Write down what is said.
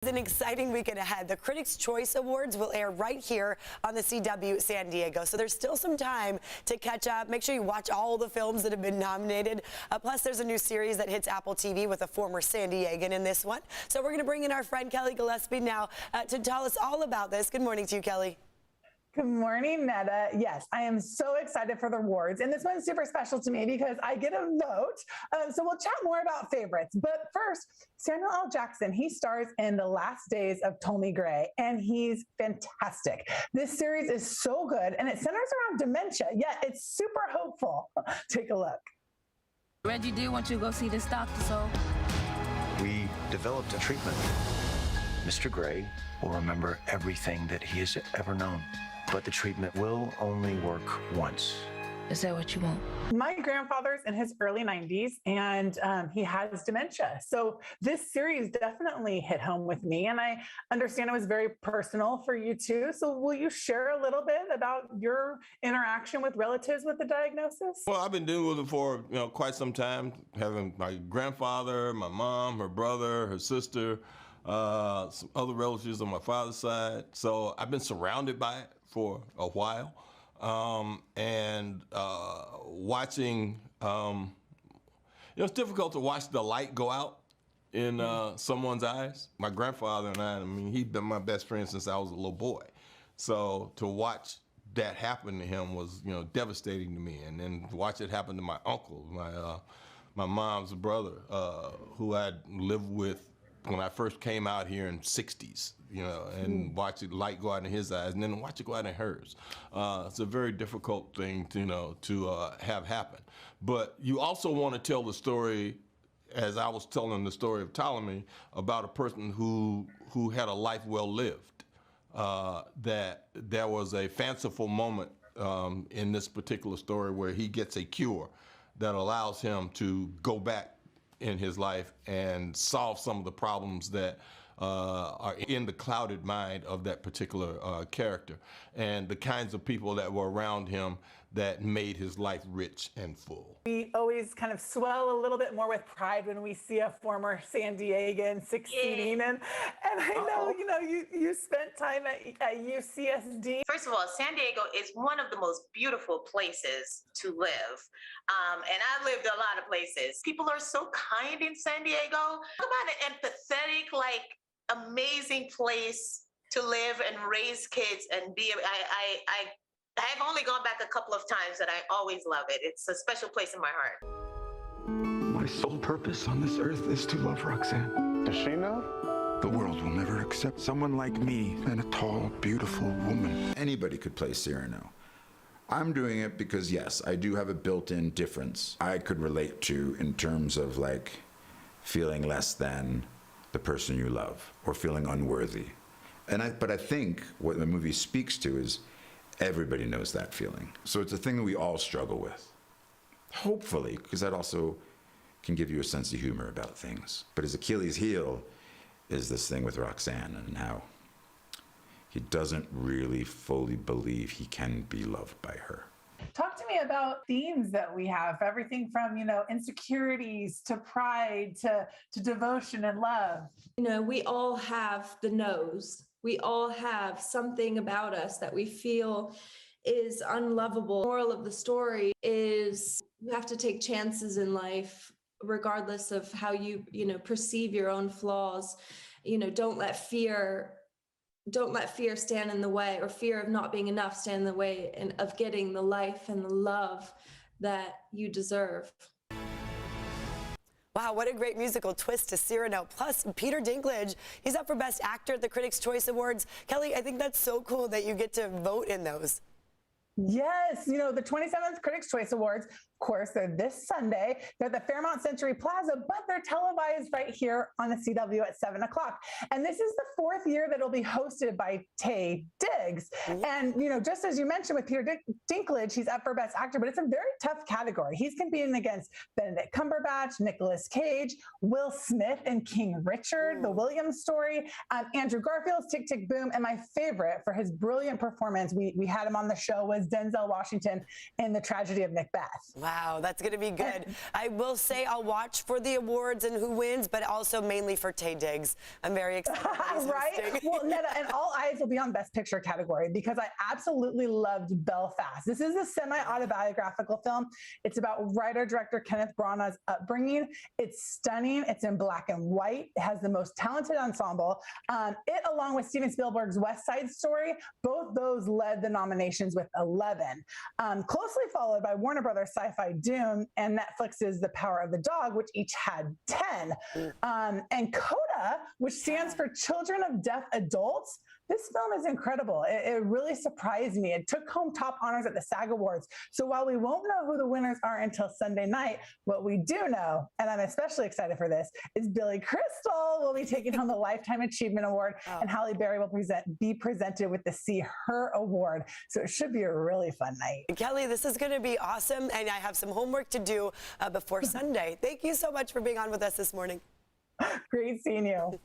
An exciting weekend ahead. The Critics' Choice Awards will air right here on the CW San Diego. So there's still some time to catch up. Make sure you watch all the films that have been nominated. Plus, there's a new series that hits Apple TV with a former San Diegan in this one. So we're going to bring in our friend Kelli Gillespie now to tell us all about this. Good morning to you, Kelli. Good morning, Netta. Yes, I am so excited for the awards, and this one's super special to me because I get a vote. So we'll chat more about favorites. But first, Samuel L. Jackson, he stars in The Last Days of Ptolemy Gray, and he's fantastic. This series is so good, and it centers around dementia, yet it's super hopeful. Take a look. Reggie did want you to go see this doctor, so we developed a treatment. Mr. Gray will remember everything that he has ever known. But the treatment will only work once. Is that what you want? My grandfather's in his early 90s, and he has dementia. So this series definitely hit home with me, and I understand it was very personal for you too. So will you share a little bit about your interaction with relatives with the diagnosis? Well, I've been dealing with it for quite some time, having my grandfather, my mom, her brother, her sister, some other relatives on my father's side. So I've been surrounded by it for a while, and watching, it's difficult to watch the light go out in someone's eyes. My grandfather and I mean, he's been my best friend since I was a little boy. So to watch that happen to him was, devastating to me. And then to watch it happen to my uncle, my mom's brother, who I'd lived with when I first came out here in '60s, and watch the light go out in his eyes, and then watch it go out in hers. It's a very difficult thing to have happen. But you also want to tell the story, as I was telling the story of Ptolemy, about a person who had a life well lived. That there was a fanciful moment in this particular story where he gets a cure that allows him to go back in his life and solve some of the problems that are in the clouded mind of that particular character, and the kinds of people that were around him that made his life rich and full. We always kind of swell a little bit more with pride when we see a former San Diegan succeeding, and I know you spent time at UCSD. First of all, San Diego is one of the most beautiful places to live, and I've lived a lot of places. People are so kind in San Diego. Talk about an empathetic, amazing place to live and raise kids and be. I've only gone back a couple of times, and I always love it. It's a special place in my heart. My sole purpose on this earth is to love Roxanne. Does she know? The world will never accept someone like me and a tall, beautiful woman. Anybody could play Cyrano. I'm doing it because, yes, I do have a built-in difference I could relate to in terms of feeling less than the person you love or feeling unworthy. But I think what the movie speaks to is everybody knows that feeling. So it's a thing that we all struggle with. Hopefully, because that also can give you a sense of humor about things. But his Achilles heel is this thing with Roxanne and how he doesn't really fully believe he can be loved by her. Talk to me about themes that we have, everything from, insecurities to pride to devotion and love. We all have the no's. We all have something about us that we feel is unlovable. The moral of the story is you have to take chances in life, regardless of how you perceive your own flaws. Don't let fear stand in the way, or fear of not being enough stand in the way of getting the life and the love that you deserve. Wow, what a great musical twist to Cyrano. Plus, Peter Dinklage, he's up for Best Actor at the Critics' Choice Awards. Kelli, I think that's so cool that you get to vote in those. Yes, the 27th Critics' Choice Awards, of course, they're this Sunday. They're at the Fairmont Century Plaza, but they're televised right here on the CW at 7 o'clock. And this is the fourth year that it'll be hosted by Taye Diggs. And, just as you mentioned with Peter Dinklage, he's up for Best Actor, but it's a very tough category. He's competing against Benedict Cumberbatch, Nicolas Cage, Will Smith in King Richard, the Williams story, Andrew Garfield's Tick, Tick, Boom, and my favorite for his brilliant performance, we had him on the show, was Denzel Washington in The Tragedy of Macbeth. Wow. Wow, that's going to be good. I will say I'll watch for the awards and who wins, but also mainly for Taye Diggs. I'm very excited. Right? Well, Netta, and all eyes will be on Best Picture category because I absolutely loved Belfast. This is a semi-autobiographical film. It's about writer-director Kenneth Branagh's upbringing. It's stunning. It's in black and white. It has the most talented ensemble. It, along with Steven Spielberg's West Side Story, both those led the nominations with 11. Closely followed by Warner Brothers' sci-fi Dune and Netflix's The Power of the Dog, which each had 10. And CODA, which stands for Children of Deaf Adults. This film is incredible. It really surprised me. It took home top honors at the SAG Awards. So while we won't know who the winners are until Sunday night, what we do know, and I'm especially excited for this, is Billy Crystal will be taking home the Lifetime Achievement Award, and Halle Berry will be presented with the See Her Award. So it should be a really fun night. Kelli, this is going to be awesome, and I have some homework to do before Sunday. Thank you so much for being on with us this morning. Great seeing you.